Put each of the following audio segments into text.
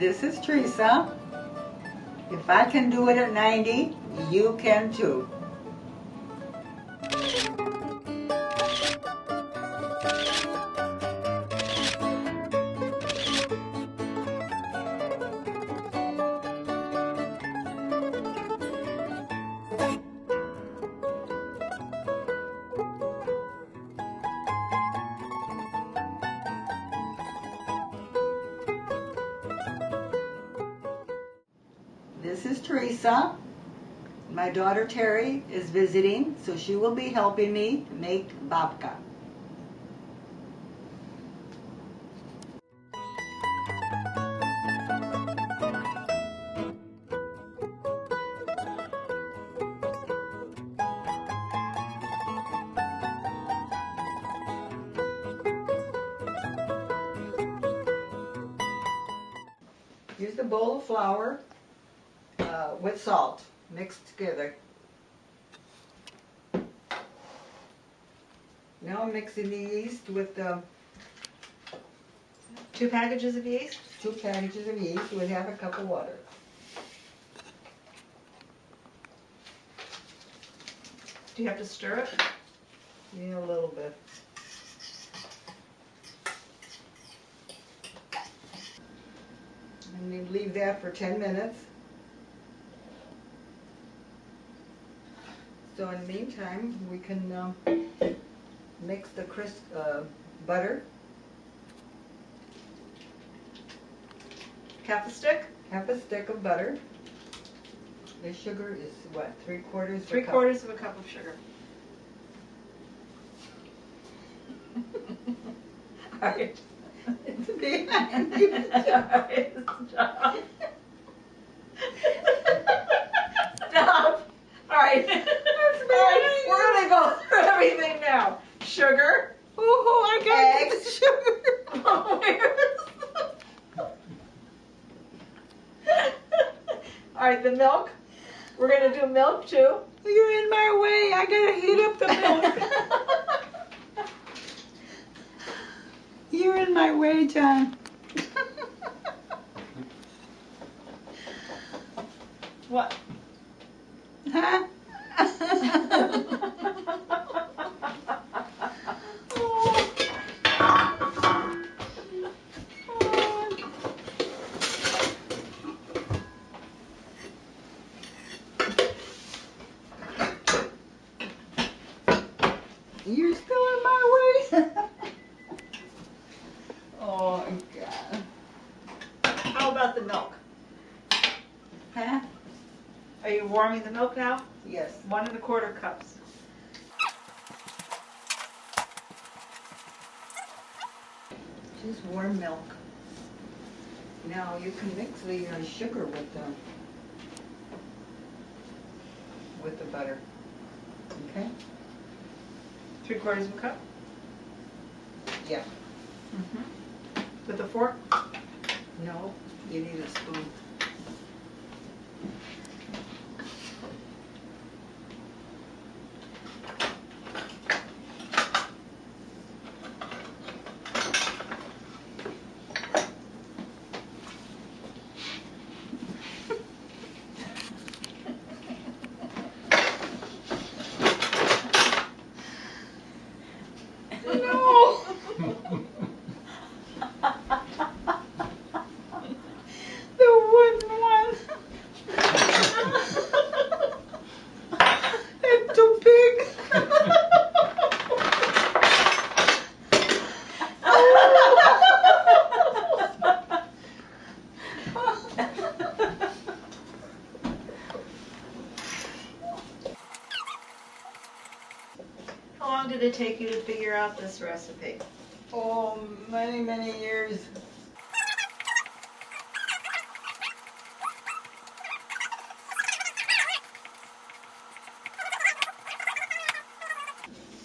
This is Theresa. If I can do it at 90, you can too. This is Theresa. My daughter Terry is visiting, so she will be helping me make babka. Use the bowl of flour with salt mixed together. Now I'm mixing the yeast with the 2 packages of yeast? 2 packages of yeast with half a cup of water. Do you have to stir it? Yeah, a little bit. And we leave that for 10 minutes. So in the meantime, we can mix the crisp butter. Half a stick? Half a stick of butter. The sugar is what, 3/4 of a cup? 3/4 of a cup of sugar. All right. It's behind you. Stop. Stop. All right. We're gonna go through everything now. Sugar. Ooh, I got Eggs. sugar. All right, the milk. We're gonna do milk too. You're in my way. I gotta heat up the milk. You're in my way, John. What? Huh? You're still in my way. Oh, God. How about the milk? Huh? Are you warming the milk now? Yes. 1 1/4 cups. Just warm milk. Now you can mix the sugar with the butter. Okay? 3/4 of a cup. Yeah. With a fork. No, you need a spoon. How long did it take you to figure out this recipe? Oh, many, many years.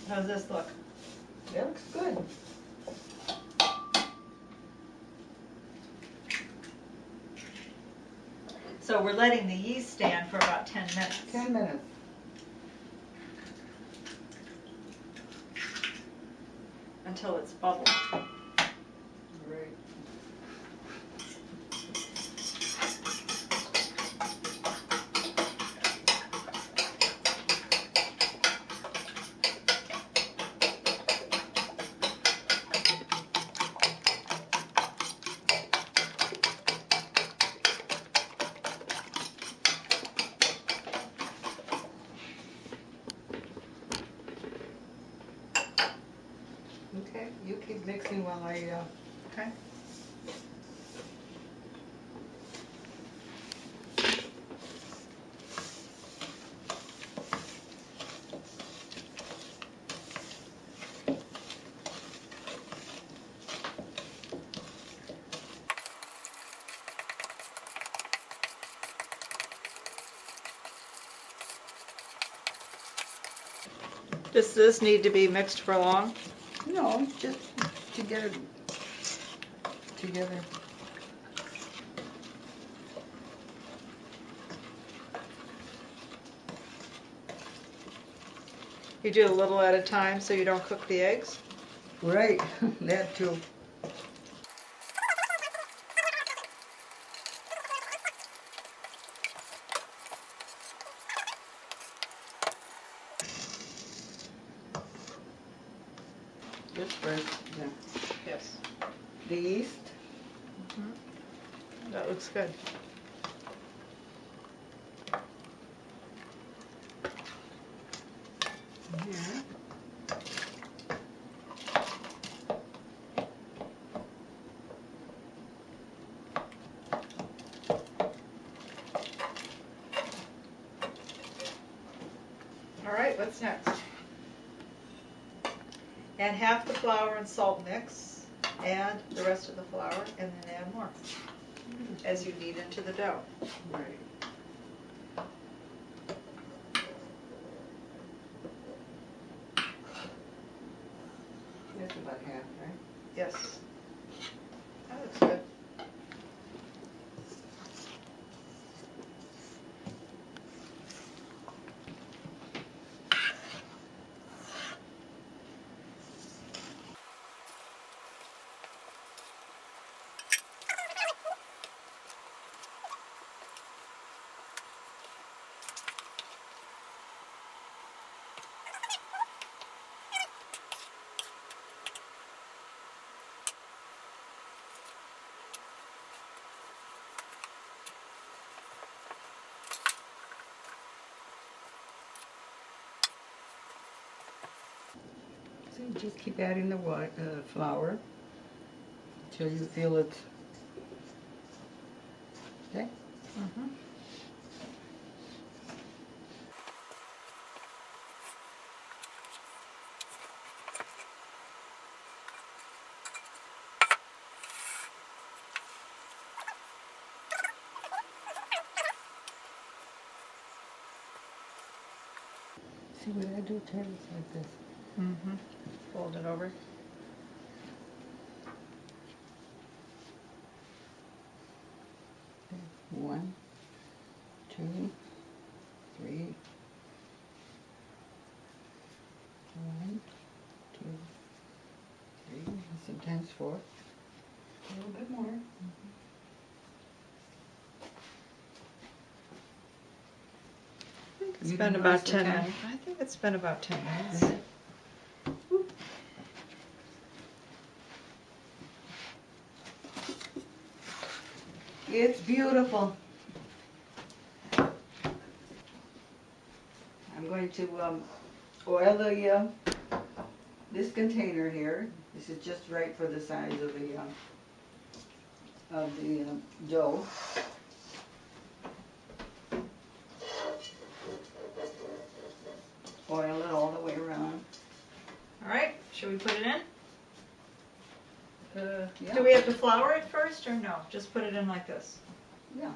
How does this look? That looks good. So we're letting the yeast stand for about 10 minutes. 10 minutes. Until it's bubbled. Right. you keep mixing while I, Okay. Does this need to be mixed for long? no, just to get it together. You do a little at a time so you don't cook the eggs? Right, that too. This first, yeah. Yes. The yeast. That looks good. Here. All right, what's next? Add half the flour and salt mix, add the rest of the flour, and then add more as you knead into the dough. Right. That's about half, right? Yes. That looks good. So you just keep adding the flour until you feel it's okay. Mm-hmm. See what I do, turn it like this. Mm-hmm. Fold it over. One, two, three. One, two, three, and sometimes four. A little bit more. It's You been do the about rest of the 10 time? minutes. I think it's been about 10 minutes. It's beautiful. I'm going to oil the this container here. This is just right for the size of the dough. Oil it all the way around. All right, should we put it in? Yeah. Do we have to flour it first or no? Just put it in like this. Yeah.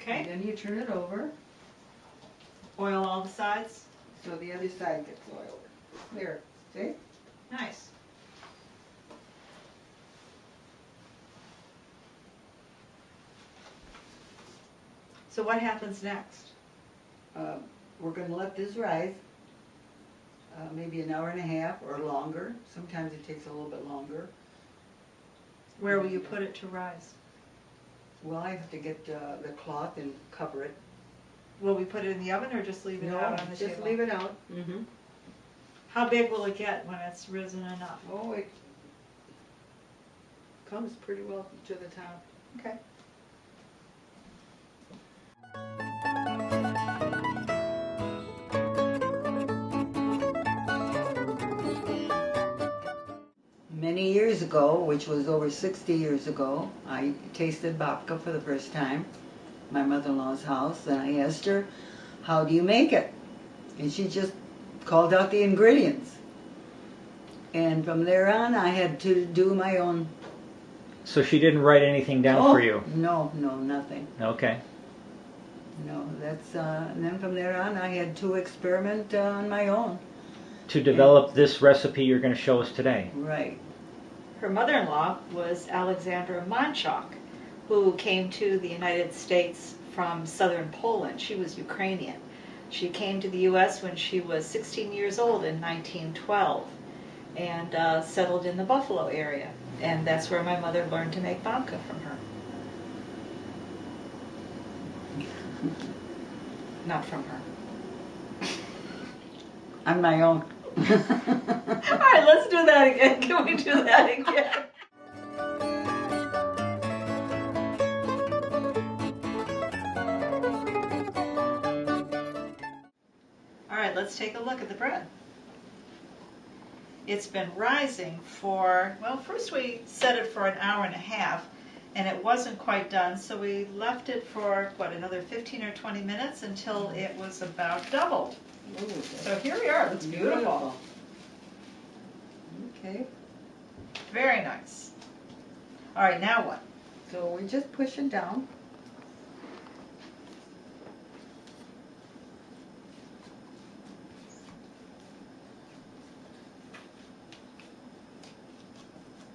Okay. And then you turn it over Oil all the sides. so the other side gets oiled. There. See? Nice. So what happens next? We're going to let this rise maybe an hour and a half or longer. Sometimes it takes a little bit longer. Where will you put it to rise? Well, I have to get the cloth and cover it. Will we put it in the oven or just leave it out on the table? just leave it out. Mm-hmm. How big will it get when it's risen enough? Oh, it comes pretty well to the top. Okay. many years ago, which was over 60 years ago, I tasted babka for the first time, my mother-in-law's house, and I asked her, how do you make it? And she just called out the ingredients. And from there on, I had to do my own. So she didn't write anything down for you? No, nothing. Okay. No, that's, and then from there on, I had to experiment on my own. To develop this recipe you're going to show us today. Right. Her mother-in-law was Alexandra Monchok, who came to the United States from southern Poland. She was Ukrainian. She came to the U.S. when she was 16 years old in 1912 and settled in the Buffalo area. And that's where my mother learned to make babka from her. Not from her. On my own. All right, let's do that again. Can we do that again? All right, let's take a look at the bread. It's been rising for, well, first we set it for an hour and a half, and it wasn't quite done, so we left it for, what, another 15 or 20 minutes until it was about doubled. Ooh, So here we are. It's beautiful. Okay. Very nice. All right, now what? So we just push it down.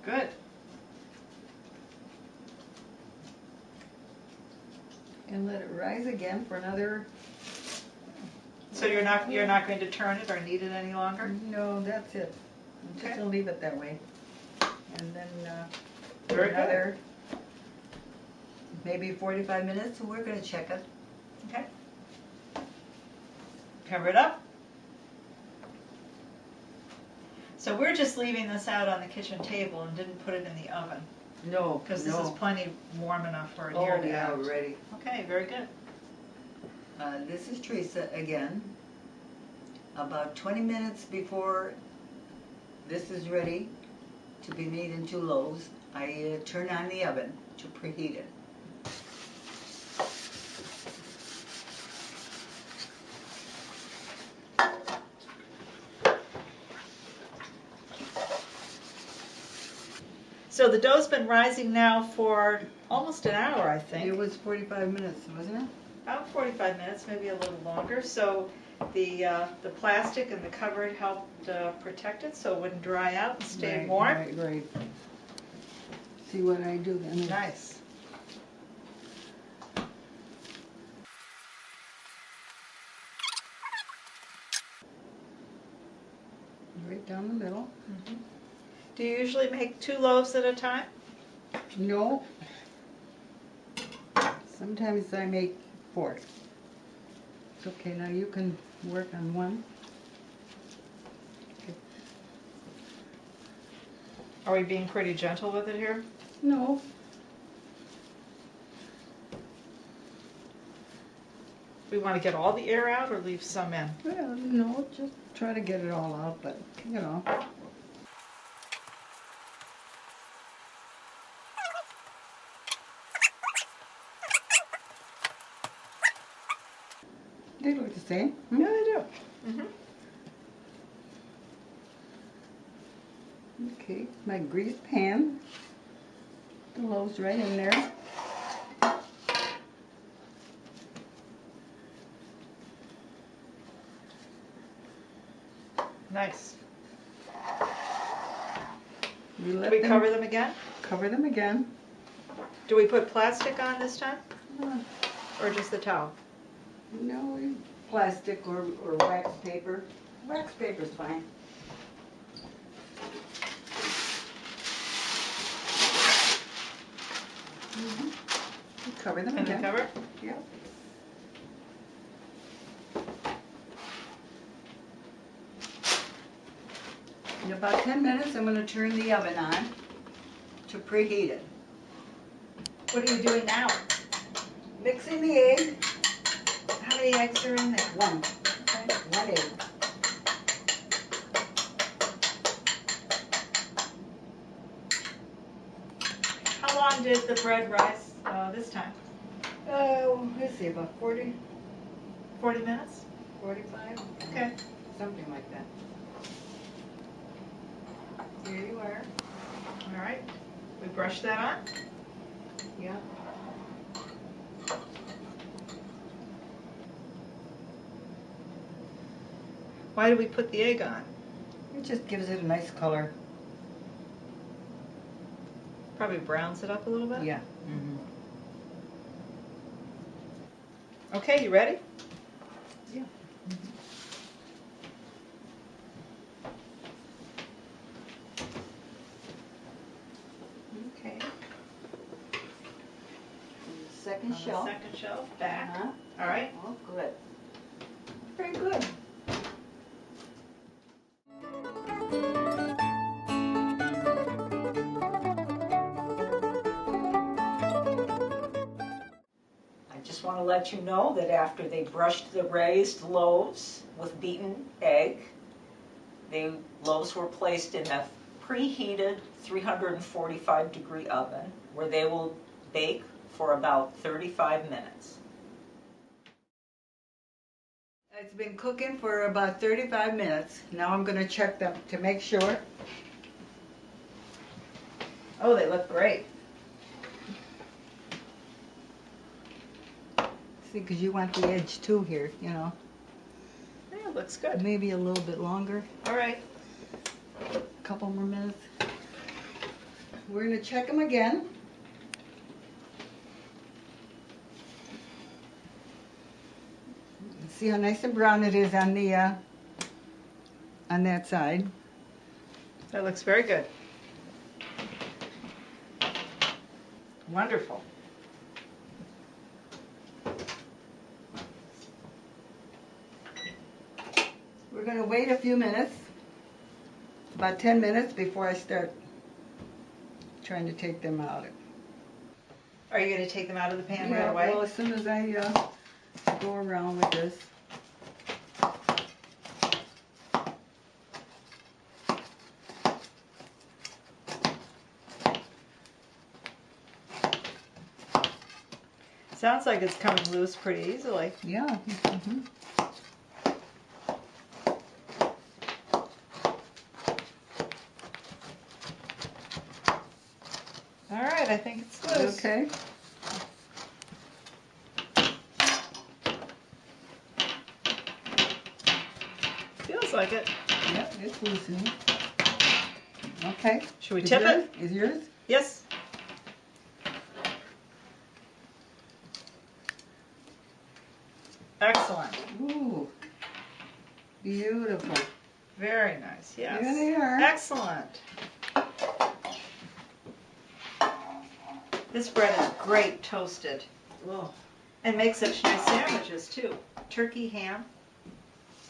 Good. And let it rise again for another. So you're not going to turn it or knead it any longer? No, that's it. I'm just Okay. gonna leave it that way. And then for Very good. another maybe 45 minutes, and we're gonna check it. Okay. Cover it up. So we're just leaving this out on the kitchen table and didn't put it in the oven No, because this is plenty warm enough for it here Oh to yeah, out. ready. Okay, very good. This is Theresa again. About 20 minutes before this is ready to be made into loaves, I turn on the oven to preheat it. So the dough's been rising now for almost an hour, I think. It was 45 minutes, wasn't it? About 45 minutes, maybe a little longer. So the plastic and the cover helped protect it so it wouldn't dry out and stay Right, warm. Right. See what I do then. Nice. Right down the middle. Mm-hmm. Do you usually make 2 loaves at a time? No. Sometimes I make 4. It's okay, now you can work on one. Okay. Are we being pretty gentle with it here? No. We want to get all the air out or leave some in? Well, no, just try to get it all out, but, you know. They look the same. Hmm? Yeah, they do. Mm-hmm. Okay, my greased pan. The loaves right in there. Nice. You Do let we them cover them again? cover them again. Do we put plastic on this time? Uh, Or just the towel? No, plastic or wax paper. Wax paper's fine. Cover them And then again. cover? Yep. In about 10 minutes, I'm going to turn the oven on to preheat it. What are you doing now? Mixing the egg. How many eggs are in there? 1. Okay. 1 egg. long did the bread rise this time? Let's see, about 40, 40 minutes? 45, Okay. something like that. Here you are. All right. We brush that on. Yeah. Why do we put the egg on? It just gives it a nice color. Probably browns it up a little bit. Yeah. Mm-hmm. Okay, you ready? Yeah. Okay. Second On the shelf. second shelf, back. Uh-huh. All right. Oh, good. Very good. I just want to let you know that after they brushed the raised loaves with beaten egg, the loaves were placed in a preheated 345-degree oven where they will bake for about 35 minutes. It's been cooking for about 35 minutes. Now I'm going to check them to make sure. Oh, they look great. See, because you want the edge too here, you know. Yeah, looks good. Maybe a little bit longer. All right. A couple more minutes. We're going to check them again. See how nice and brown it is on the on that side. That looks very good. Wonderful. We're going to wait a few minutes, about 10 minutes before I start trying to take them out. Are you going to take them out of the pan right Yeah, away? well, as soon as I go around with this. Sounds like it's coming loose pretty easily. Yeah. Mm-hmm. All right, I think it's loose. Okay. Feels like it. Yeah, it's loosening. Okay. Should we Is tip yours? it? Is yours? Yes. Excellent. Ooh. Beautiful. Very nice. Yes. Here they are. Excellent. This bread is great toasted. Oh. And makes such nice sandwiches too. Turkey, ham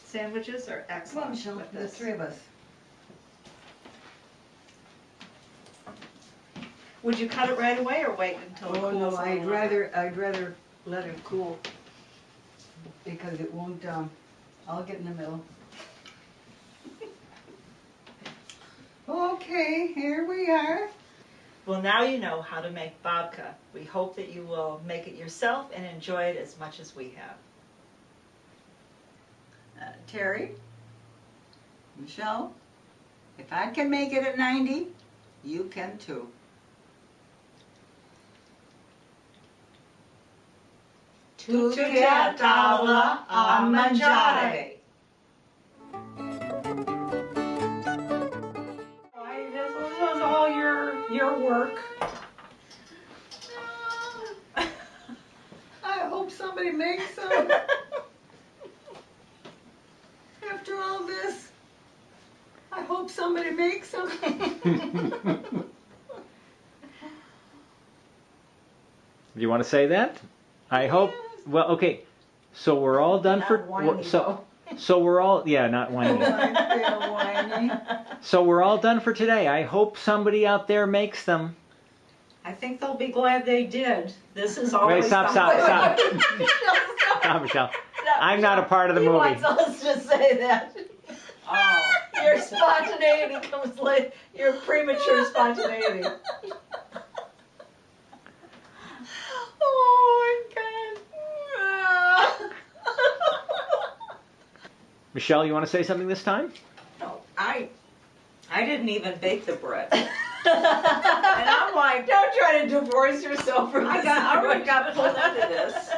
sandwiches are Come on, excellent Michelle, with the this. three of us. Would you cut it right away or wait until it Oh cools? no, a I'd little bit? rather let it cool because it won't. I'll get in the middle. Okay, here we are. Well, now you know how to make babka. We hope that you will make it yourself and enjoy it as much as we have. Terry, Michelle, if I can make it at 90, you can too. Tutti a tavola a mangiare. This was all your work. I hope somebody makes some. After all this, I hope somebody makes some. Do you want to say that? I hope. Well, okay. So we're all done Not for. whiny, So we're all. Yeah, not whiny. I feel whiny. So we're all done for today. I hope somebody out there makes them. I think they'll be glad they did. This is Wait, always stop. Stop. Stop, Michelle. I'm not a part of the He movie. wants us to say that. Oh. Your spontaneity comes late. Your premature spontaneity. Michelle, you want to say something this time? No, I didn't even bake the bread. And I'm like, Don't try to divorce yourself from I already got pulled into this.